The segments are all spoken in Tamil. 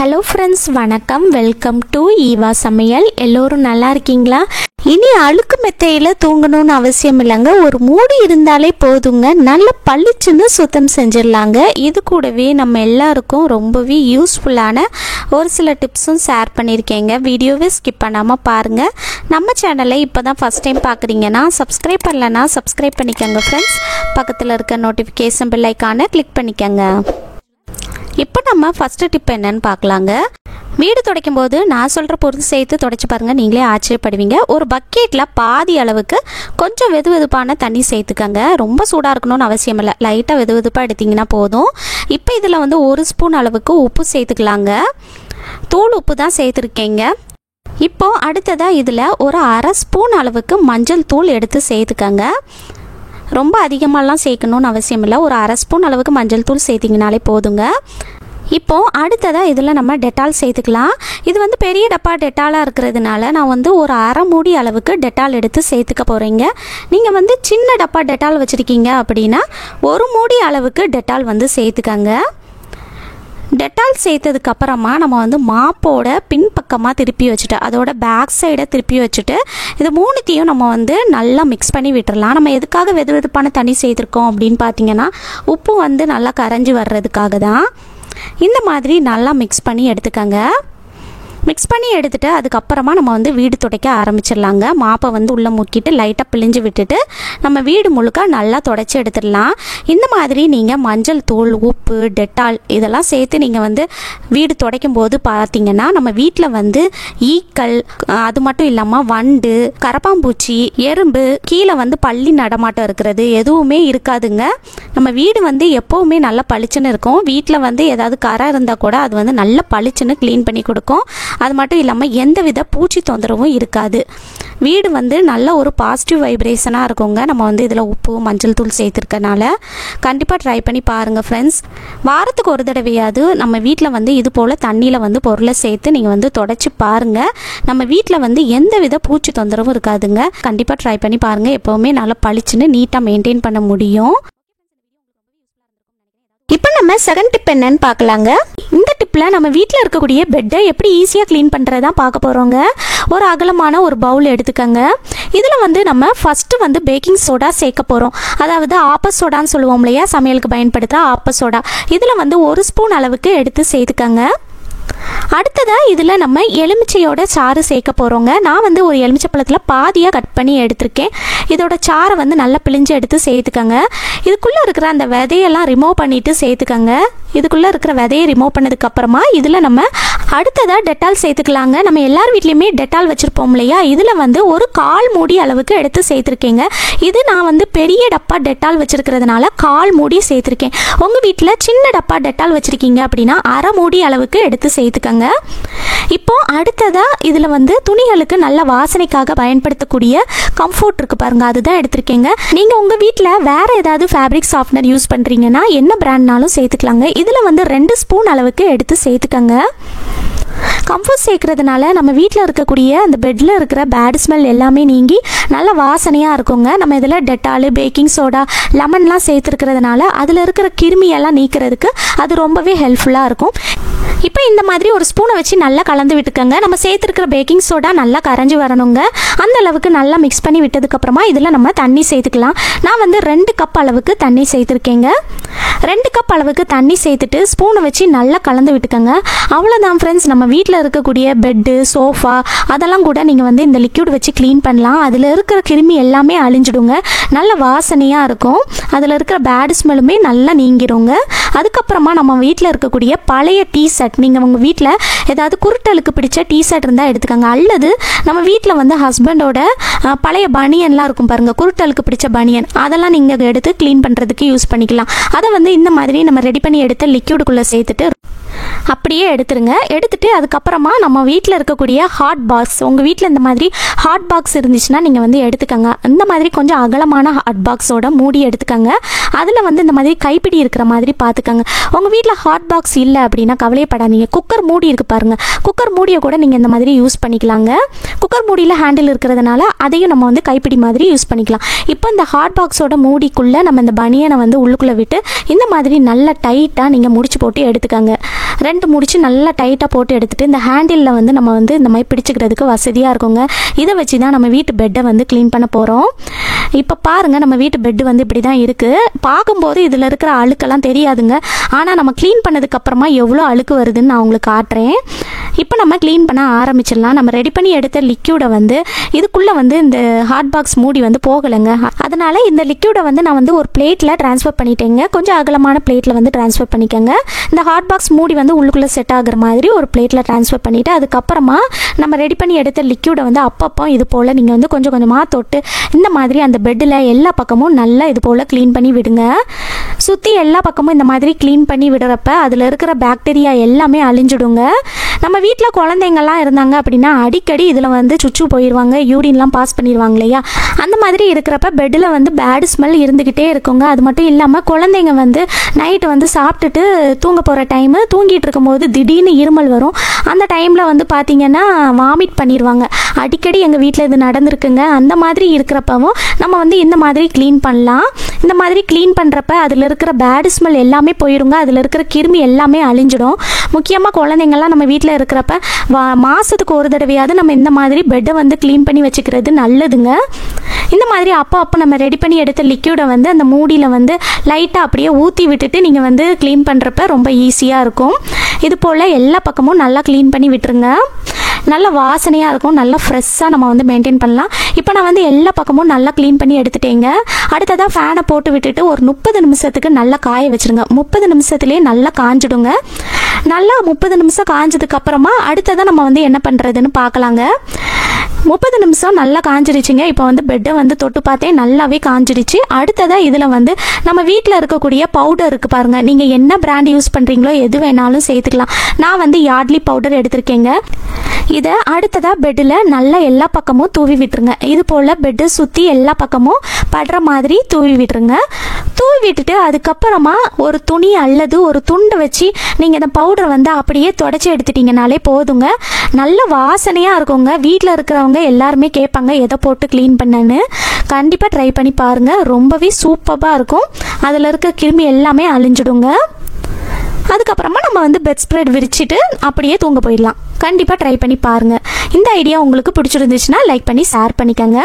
ஹலோ ஃப்ரெண்ட்ஸ், வணக்கம். வெல்கம் டு ஈவா சமையல். எல்லோரும் நல்லா இருக்கீங்களா? இனி அழுக்கு மெத்தையில் தூங்கணும்னு அவசியம் இல்லைங்க. ஒரு மூடி இருந்தாலே போதுங்க, நல்ல பளிச்சுன்னு சுத்தம் செஞ்சிடலாங்க. இது கூடவே நம்ம எல்லாருக்கும் ரொம்பவே யூஸ்ஃபுல்லான ஒரு சில டிப்ஸும் ஷேர் பண்ணியிருக்கேங்க. வீடியோவே ஸ்கிப் பண்ணாமல் பாருங்கள். நம்ம சேனலை இப்போ தான் ஃபஸ்ட் டைம் பார்க்குறீங்கன்னா சப்ஸ்கிரைப் பண்ணலன்னா சப்ஸ்கிரைப் பண்ணிக்கோங்க ஃப்ரெண்ட்ஸ். பக்கத்தில் இருக்க நோட்டிஃபிகேஷன் பெல் ஐக்கானை கிளிக் பண்ணிக்கோங்க. இப்போ நம்ம ஃபஸ்ட்டு டிப் என்னன்னு பார்க்கலாங்க. வீடு துடைக்கும் போது நான் சொல்கிற பொருள் சேர்த்து துடைச்சி பாருங்கள், நீங்களே ஆச்சரியப்படுவீங்க. ஒரு பக்கெட்டில் பாதி அளவுக்கு கொஞ்சம் வெது வெதுப்பான தண்ணி சேர்த்துக்கங்க. ரொம்ப சூடாக இருக்கணும்னு அவசியம் இல்லை, லைட்டாக வெது வெதுப்பாக எடுத்திங்கன்னா போதும். இப்போ இதில் வந்து 1 ஸ்பூன் அளவுக்கு உப்பு சேர்த்துக்கலாங்க. தூள் உப்பு தான் சேர்த்துருக்கேங்க. இப்போது அடுத்ததாக இதில் ஒரு 1/2 ஸ்பூன் அளவுக்கு மஞ்சள் தூள் எடுத்து சேர்த்துக்கங்க. ரொம்ப அதிகமாகலாம் சேர்க்கணும்னு அவசியம் இல்லை, ஒரு 1/2 ஸ்பூன் அளவுக்கு மஞ்சள் தூள் சேர்த்திங்கனாலே போதுங்க. இப்போது அடுத்ததாக இதில் நம்ம டெட்டால் சேர்த்துக்கலாம். இது வந்து பெரிய டப்பா டெட்டாலாக இருக்கிறதுனால நான் வந்து ஒரு 1/2 மூடி அளவுக்கு டெட்டால் எடுத்து சேர்த்துக்க போகிறீங்க. நீங்கள் வந்து சின்ன டப்பா டெட்டால் வச்சுருக்கீங்க அப்படின்னா 1 மூடி அளவுக்கு டெட்டால் வந்து சேர்த்துக்கங்க. டெட்டால் சேர்த்ததுக்கப்புறமா நம்ம வந்து மாப்போட பின்பக்கமாக திருப்பி வச்சுட்டு அதோட பேக் சைடை திருப்பி வச்சுட்டு இது 3த்தையும் நம்ம வந்து நல்லா மிக்ஸ் பண்ணி விட்டுறலாம். நம்ம எதுக்காக வெது வெதுப்பான தண்ணி சேர்த்துருக்கோம் அப்படின்னு பார்த்தீங்கன்னா உப்பு வந்து நல்லா கரைஞ்சி வர்றதுக்காக தான். இந்த மாதிரி நல்லா மிக்ஸ் பண்ணி எடுத்துக்கங்க. மிக்ஸ் பண்ணி எடுத்துகிட்டு அதுக்கப்புறமா நம்ம வந்து வீடு துடைக்க ஆரம்பிச்சிடலாங்க. மாப்பை வந்து உள்ளே முக்கிட்டு லைட்டாக பிழிஞ்சு விட்டுட்டு நம்ம வீடு முழுக்க நல்லா துடைச்சி எடுத்துடலாம். இந்த மாதிரி நீங்கள் மஞ்சள் தூள், உப்பு, டெட்டால் இதெல்லாம் சேர்த்து நீங்கள் வந்து வீடு துடைக்கும் போது பார்த்தீங்கன்னா நம்ம வீட்டில் வந்து ஈக்கள், அது மட்டும் இல்லாமல் வண்டு, கரப்பாம்பூச்சி, எறும்பு, கீழே வந்து பள்ளி நடமாட்டம் இருக்கிறது எதுவுமே இருக்காதுங்க. நம்ம வீடு வந்து எப்போவுமே நல்லா பளிச்சுன்னு இருக்கும். வீட்டில் வந்து ஏதாவது கரை இருந்தால் கூட அது வந்து நல்லா பளிச்சுன்னு க்ளீன் பண்ணி கொடுக்கும். அது மட்டும் இல்லாமல் எந்தவித பூச்சி தொந்தரவும் இருக்காது. வீடு வந்து நல்ல ஒரு பாசிட்டிவ் வைப்ரேஷனாக இருக்குங்க. நம்ம வந்து இதில் உப்பு, மஞ்சள் தூள் சேர்த்துருக்கனால கண்டிப்பாக ட்ரை பண்ணி பாருங்கள் ஃப்ரெண்ட்ஸ். வாரத்துக்கு ஒரு தடவையாவது நம்ம வீட்டில் வந்து இது போல் தண்ணியில் வந்து பொருளை சேர்த்து நீங்கள் வந்து தொடச்சி பாருங்கள். நம்ம வீட்டில் வந்து எந்தவித பூச்சி தொந்தரவும் இருக்காதுங்க. கண்டிப்பாக ட்ரை பண்ணி பாருங்கள். எப்போவுமே நல்லா பளிச்சுன்னு நீட்டாக மெயின்டைன் பண்ண முடியும். இப்போ நம்ம செகண்ட் டிப் என்னன்னு பார்க்கலாங்க. இந்த டிப்பில் நம்ம வீட்டில் இருக்கக்கூடிய பெட்டை எப்படி ஈஸியாக க்ளீன் பண்ணுறதா பார்க்க போகிறோங்க. ஒரு அகலமான ஒரு பவுல் எடுத்துக்கங்க. இதில் வந்து நம்ம ஃபஸ்ட்டு வந்து பேக்கிங் சோடா சேர்க்க போகிறோம். அதாவது ஆப்ப சோடான்னு சொல்லுவோம் இல்லையா, சமையலுக்கு பயன்படுத்துகிற ஆப்ப சோடா. இதில் வந்து 1 ஸ்பூன் அளவுக்கு எடுத்து சேர்த்துக்கங்க. அடுத்ததாக இதில் நம்ம எலுமிச்சையோட சாறு சேர்க்க போகிறோங்க. நான் வந்து ஒரு எலுமிச்சை பழத்தில் பாதியாக கட் பண்ணி எடுத்திருக்கேன். இதோட சாறை வந்து நல்லா பிழிஞ்சு எடுத்து சேர்த்துக்கங்க. இதுக்குள்ளே இருக்கிற அந்த விதையெல்லாம் ரிமூவ் பண்ணிவிட்டு சேர்த்துக்கங்க. இதுக்குள்ளே இருக்கிற விதையை ரிமூவ் பண்ணதுக்கப்புறமா இதில் நம்ம அடுத்ததாக டெட்டால் சேர்த்துக்கலாங்க. நம்ம எல்லார் வீட்லேயுமே டெட்டால் வச்சுருப்போம் இல்லையா, இதில் வந்து ஒரு 1/4 மூடி அளவுக்கு எடுத்து சேர்த்துருக்கேங்க. இது நான் வந்து பெரிய டப்பா டெட்டால் வச்சுருக்கிறதுனால 1/4 மூடி சேர்த்துருக்கேன். உங்கள் வீட்டில் சின்ன டப்பா டெட்டால் வச்சுருக்கீங்க அப்படின்னா 1/2 மூடி அளவுக்கு எடுத்து சேர்த்துக்கங்க. இப்போ அடுத்ததாக இதில் வந்து துணிகளுக்கு நல்ல வாசனைக்காக பயன்படுத்தக்கூடிய கம்ஃபோர்ட் இருக்குது பாருங்கள், அதுதான் எடுத்திருக்கேங்க. நீங்கள் உங்கள் வீட்டில் வேறு ஏதாவது ஃபேப்ரிக் சாஃப்ட்னர் யூஸ் பண்ணுறீங்கன்னா என்ன பிராண்ட்னாலும் சேர்த்துக்கலாங்க. இதில் வந்து 2 ஸ்பூன் அளவுக்கு எடுத்து சேர்த்துக்கங்க. கம்ஃபோர்ட் சேர்க்கறதுனால நம்ம வீட்டில் இருக்கக்கூடிய அந்த பெட்டில் இருக்கிற பேட் ஸ்மெல் எல்லாமே நீங்கி நல்ல வாசனையாக இருக்குங்க. நம்ம இதில் டெட்டாலு, பேக்கிங் சோடா, லெமன்லாம் சேர்த்துருக்கிறதுனால அதில் இருக்கிற கிருமியெல்லாம் நீக்கிறதுக்கு அது ரொம்பவே ஹெல்ப்ஃபுல்லாக இருக்கும். இப்போ இந்த மாதிரி ஒரு ஸ்பூனை வச்சு நல்லா கலந்து விட்டுக்கங்க. நம்ம சேர்த்துருக்கிற பேக்கிங் சோடா நல்லா கரைஞ்சி வரணுங்க. அந்த அளவுக்கு நல்லா மிக்ஸ் பண்ணி விட்டதுக்கப்புறமா இதில் நம்ம தண்ணி சேர்த்துக்கலாம். நான் வந்து 2 கப் அளவுக்கு தண்ணி சேர்த்துருக்கேங்க. 2 கப் அளவுக்கு தண்ணி சேர்த்துட்டு ஸ்பூனை வச்சு நல்லா கலந்து விட்டுக்கங்க. அவ்வளோதான் ஃப்ரெண்ட்ஸ், நம்ம வீட்டில் இருக்கக்கூடிய பெட்டு, சோஃபா அதெல்லாம் கூட நீங்கள் வந்து இந்த லிக்யூட் வச்சு க்ளீன் பண்ணலாம். அதில் இருக்கிற கிருமி எல்லாமே அழிஞ்சிடுங்க. நல்ல வாசனையாக இருக்கும். அதில் இருக்கிற பேட் ஸ்மெல்லுமே நல்லா நீங்கிடுங்க. அதுக்கப்புறமா நம்ம வீட்டில் இருக்கக்கூடிய பழைய டிஷர்ட், நீங்கள் உங்கள் வீட்டில் ஏதாவது குருட்டலுக்கு பிடிச்ச டிஷர்ட் இருந்தால் எடுத்துக்கோங்க. அல்லது நம்ம வீட்டில் வந்து ஹஸ்பண்டோட பழைய பனியன்லாம் இருக்கும் பாருங்கள், குருட்டலுக்கு பிடிச்ச பனியன், அதெல்லாம் நீங்கள் எடுத்து க்ளீன் பண்ணுறதுக்கு யூஸ் பண்ணிக்கலாம். அதை வந்து இந்த மாதிரி நம்ம ரெடி பண்ணி எடுத்து லிக்யூடுக்குள்ளே சேர்த்துட்டு அப்படியே எடுத்துருங்க. எடுத்துட்டு அதுக்கப்புறமா நம்ம வீட்டில் இருக்கக்கூடிய ஹாட் பாக்ஸ், உங்கள் வீட்டில் இந்த மாதிரி ஹாட் பாக்ஸ் இருந்துச்சுன்னா நீங்கள் வந்து எடுத்துக்கோங்க. இந்த மாதிரி கொஞ்சம் அகலமான ஹாட் பாக்ஸோட மூடி எடுத்துக்கோங்க. அதில் வந்து இந்த மாதிரி கைப்பிடி இருக்கிற மாதிரி பார்த்துக்கோங்க. உங்கள் வீட்டில் ஹாட் பாக்ஸ் இல்லை அப்படின்னா கவலைப்படாதீங்க. குக்கர் மூடி இருக்குது பாருங்கள், குக்கர் மூடியை கூட நீங்கள் இந்த மாதிரி யூஸ் பண்ணிக்கலாங்க. குக்கர் மூடியில் ஹேண்டில் இருக்கிறதுனால அதையும் நம்ம வந்து கைப்பிடி மாதிரி யூஸ் பண்ணிக்கலாம். இப்போ இந்த ஹாட் பாக்ஸோட மூடிக்குள்ளே நம்ம இந்த பனியனை வந்து உள்ளுக்குள்ளே விட்டு இந்த மாதிரி நல்லா டைட்டாக நீங்கள் முடிச்சு போட்டு எடுத்துக்கோங்க. 2 முடிச்சு நல்லா டைட்டாக போட்டு எடுத்துகிட்டு இந்த ஹேண்டிலில் வந்து நம்ம வந்து இந்த மாதிரி பிடிச்சிக்கிறதுக்கு வசதியாக இருக்குங்க. இதை வச்சு தான் நம்ம வீட்டு பெட்டை வந்து க்ளீன் பண்ண போகிறோம். இப்போ பாருங்கள், நம்ம வீட்டு பெட்டு வந்து இப்படி தான் இருக்குது. பார்க்கும்போது இதில் இருக்கிற அழுக்கெல்லாம் தெரியாதுங்க. ஆனால் நம்ம க்ளீன் பண்ணதுக்கப்புறமா எவ்வளோ அழுக்கு வருதுன்னு நான் உங்களுக்கு காட்டுறேன். இப்போ நம்ம க்ளீன் பண்ண ஆரம்பிச்சிடலாம். நம்ம ரெடி பண்ணி எடுத்த லிக்யூடை வந்து இதுக்குள்ளே வந்து இந்த ஹாட் பாக்ஸ் மூடி வந்து போகலைங்க. அதனால் இந்த லிக்யூடை வந்து நான் வந்து ஒரு பிளேட்டில் ட்ரான்ஸ்ஃபர் பண்ணிட்டேங்க. கொஞ்சம் அகலமான பிளேட்டில் வந்து ட்ரான்ஸ்ஃபர் பண்ணிக்கோங்க. இந்த ஹாட் பாக்ஸ் மூடி வந்து உள்ளுக்குள்ளே செட் ஆகுற மாதிரி ஒரு பிளேட்டில் ட்ரான்ஸ்ஃபர் பண்ணிவிட்டு அதுக்கப்புறமா நம்ம ரெடி பண்ணி எடுத்த லிக்யூடை வந்து அப்பப்போ இது போல் நீங்கள் வந்து கொஞ்சம் கொஞ்சமாக தொட்டு இந்த மாதிரி அந்த பெட்டில் எல்லா பக்கமும் நல்லா இது போல் க்ளீன் பண்ணி விடுங்க. சுற்றி எல்லா பக்கமும் இந்த மாதிரி க்ளீன் பண்ணி விடுறப்ப அதில் இருக்கிற பாக்டீரியா எல்லாமே அழிஞ்சிடுங்க. நம்ம வீட்டில் குழந்தைங்கள்லாம் இருந்தாங்க அப்படின்னா அடிக்கடி இதில் வந்து சுச்சு போயிடுவாங்க, யூரின்லாம் பாஸ் பண்ணிடுவாங்க இல்லையா. அந்த மாதிரி இருக்கிறப்ப பெட்டில் வந்து பேட் ஸ்மெல் இருந்துக்கிட்டே இருக்குங்க. அது மட்டும் இல்லாமல் குழந்தைங்க வந்து நைட்டு வந்து சாப்பிட்டுட்டு தூங்க போகிற டைமு தூங்கிட்டு இருக்கும்போது திடீர்னு இருமல் வரும். அந்த டைமில் வந்து பார்த்திங்கன்னா வாமிட் பண்ணிடுவாங்க. அடிக்கடி எங்கள் வீட்டில் இது நடந்திருக்குங்க. அந்த மாதிரி இருக்கிறப்பவும் நம்ம வந்து இந்த மாதிரி க்ளீன் பண்ணலாம். இந்த மாதிரி க்ளீன் பண்ணுறப்ப அதில் இருக்கிற பேட் ஸ்மெல் எல்லாமே போயிடுங்க. அதில் இருக்கிற கிருமி எல்லாமே அழிஞ்சிடும். முக்கியமாக குழந்தைங்கள்லாம் நம்ம வீட்டில் இருக்கிறப்ப மாதத்துக்கு ஒரு தடவையாவது நம்ம இந்த மாதிரி பெட்டை வந்து க்ளீன் பண்ணி வச்சுக்கிறது நல்லதுங்க. இந்த மாதிரி அப்போ நம்ம ரெடி பண்ணி எடுத்த லிக்யூடை வந்து அந்த மூடியில் வந்து லைட்டாக அப்படியே ஊற்றி விட்டுட்டு நீங்கள் வந்து க்ளீன் பண்ணுறப்ப ரொம்ப ஈஸியாக இருக்கும். இது போல் எல்லா பக்கமும் நல்லா க்ளீன் பண்ணி விட்டுருங்க. நல்ல வாசனையாக இருக்கும், நல்லா ஃப்ரெஷ்ஷாக நம்ம வந்து மெயின்டைன் பண்ணலாம். இப்போ நான் வந்து எல்லா பக்கமும் நல்லா க்ளீன் பண்ணி எடுத்துட்டேங்க. அடுத்ததாக ஃபேனை போட்டு விட்டுட்டு ஒரு 30 நிமிஷத்துக்கு நல்லா காய வச்சுருங்க. 30 நிமிஷத்துலேயே நல்லா காஞ்சிடுங்க. நல்லா 30 நிமிஷம் காஞ்சதுக்கு அப்புறமா அடுத்ததாக நம்ம வந்து என்ன பண்ணுறதுன்னு பார்க்கலாங்க. 30 நிமிஷம் நல்லா காஞ்சிடுச்சுங்க. இப்போ வந்து பெட்டை வந்து தொட்டு பார்த்தேன், நல்லாவே காஞ்சிடுச்சு. அடுத்ததாக இதில் வந்து நம்ம வீட்டில் இருக்கக்கூடிய பவுடர் இருக்குது பாருங்கள். நீங்கள் என்ன பிராண்ட் யூஸ் பண்ணுறீங்களோ எது வேணாலும் சேர்த்துக்கலாம். நான் வந்து யார்ட்லி பவுடர் எடுத்திருக்கேங்க. இதை அடுத்ததாக பெட்டில் நல்லா எல்லா பக்கமும் தூவி விட்டுருங்க. இது போல் பெட்டை சுற்றி எல்லா பக்கமும் படுற மாதிரி தூவி விட்டுருங்க. தூவி விட்டுட்டு அதுக்கப்புறமா ஒரு துணி அல்லது ஒரு துண்டை வச்சு நீங்கள் இந்த பவுடரை வந்து அப்படியே தொடச்சி எடுத்துட்டிங்கனாலே போதுங்க. நல்ல வாசனையாக இருக்குங்க. வீட்டில் இருக்கிறவங்க எல்லாருமே கேட்பாங்க எதை போட்டு க்ளீன் பண்ணன்னு. கண்டிப்பாக ட்ரை பண்ணி பாருங்கள். ரொம்பவே சூப்பராக இருக்கும். அதில் இருக்க கிருமி எல்லாமே அழிஞ்சிடுங்க. அதுக்கப்புறமா நம்ம வந்து பெட் ஸ்ப்ரெட் விரிச்சிட்டு அப்படியே தூங்க போயிடலாம். கண்டிப்பாக ட்ரை பண்ணி பாருங்கள். இந்த ஐடியா உங்களுக்கு பிடிச்சிருந்துச்சுன்னா லைக் பண்ணி ஷேர் பண்ணிக்கோங்க.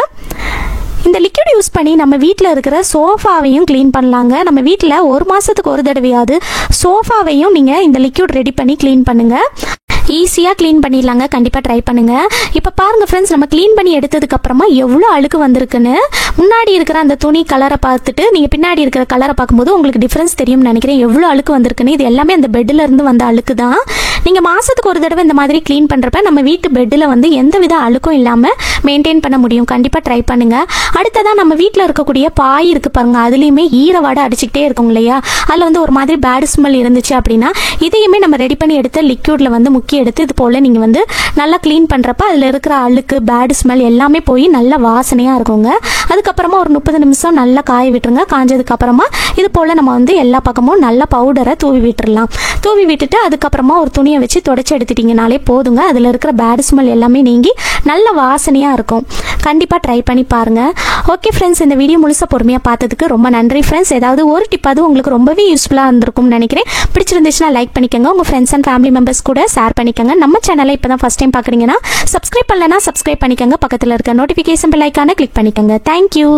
இந்த லிக்விட் யூஸ் பண்ணி நம்ம வீட்டில் இருக்கிற சோஃபாவையும் க்ளீன் பண்ணலாங்க. நம்ம வீட்டில் ஒரு மாதத்துக்கு ஒரு தடவையாவது சோஃபாவையும் நீங்கள் இந்த லிக்விட் ரெடி பண்ணி க்ளீன் பண்ணுங்கள். ஈஸியாக க்ளீன் பண்ணிடலாங்க. கண்டிப்பாக ட்ரை பண்ணுங்கள். இப்போ பாருங்கள் ஃப்ரெண்ட்ஸ், நம்ம க்ளீன் பண்ணி எடுத்ததுக்கப்புறமா எவ்வளோ அழுக்கு வந்திருக்குன்னு. முன்னாடி இருக்கிற அந்த துணி கலரை பார்த்துட்டு நீங்கள் பின்னாடி இருக்கிற கலரை பார்க்கும்போது உங்களுக்கு டிஃப்ரென்ஸ் தெரியும்னு நினைக்கிறேன். எவ்வளோ அழுக்கு வந்திருக்குன்னு. இது எல்லாமே அந்த பெட்டில் இருந்து வந்த அழுக்கு தான். நீங்கள் மாதத்துக்கு ஒரு தடவை இந்த மாதிரி க்ளீன் பண்ணுறப்ப நம்ம வீட்டு பெட்டில் வந்து எந்த வித அழுக்கும் இல்லாமல் மெயின்டைன் பண்ண முடியும். கண்டிப்பாக ட்ரை பண்ணுங்கள். அடுத்ததாக நம்ம வீட்டில் இருக்கக்கூடிய பாய் இருக்குது பாருங்கள், அதுலேயுமே ஈரவாடை அடிச்சுக்கிட்டே இருக்கும் இல்லையா. அதில் வந்து ஒரு மாதிரி பேட் ஸ்மெல் இருந்துச்சு அப்படின்னா இதையுமே நம்ம ரெடி பண்ணி எடுத்த லிக்யூடில் வந்து முக்கிய எடுத்து இது போல் நீங்கள் வந்து நல்லா க்ளீன் பண்ணுறப்ப அதில் இருக்கிற அழுக்கு பேட் ஸ்மெல் எல்லாமே போய் நல்லா வாசனையாக இருக்குங்க. அதுக்கப்புறமா ஒரு 30 நிமிஷம் நல்லா காய விட்டுருங்க. காஞ்சதுக்கப்புறமா இது போல் நம்ம வந்து எல்லா பக்கமும் நல்லா பவுடரை தூவி விட்டுடலாம். தூவி விட்டுட்டு அதுக்கப்புறமா ஒரு துணியை வச்சு தொடச்சி எடுத்துட்டிங்கனாலே போதுங்க. அதில் இருக்கிற பேட் ஸ்மெல் எல்லாமே நீங்கி நல்ல வாசனையாக இருக்கும். கண்டிப்பாக ட்ரை பண்ணி பாருங்கள். ஓகே ஃப்ரெண்ட்ஸ், இந்த வீடியோ முழுசாக பொறுமையாக பார்த்ததுக்கு ரொம்ப நன்றி ஃப்ரெண்ட்ஸ். ஏதாவது ஒரு டிப் அது உங்களுக்கு ரொம்பவே யூஸ்ஃபுல்லாக இருந்திருக்கும்னு நினைக்கிறேன். பிடிச்சிருந்துச்சுன்னா லைக் பண்ணிக்கோங்க. உங்கள் ஃப்ரெண்ட்ஸ் அண்ட் ஃபேமிலி மெம்பர்ஸ் கூட ஷேர் பண்ணிக்கோங்க. நம்ம சேனலை இப்போ தான் ஃபஸ்ட் டைம் பார்க்குறீங்கன்னா சப்ஸ்கிரைப் பண்ணலன்னா சப்ஸ்கிரைப் பண்ணிக்கோங்க. பக்கத்தில் இருக்க நோட்டிஃபிகேஷன் பெல் ஐக்கானை கிளிக் பண்ணிக்கோங்க. தேங்க்யூ.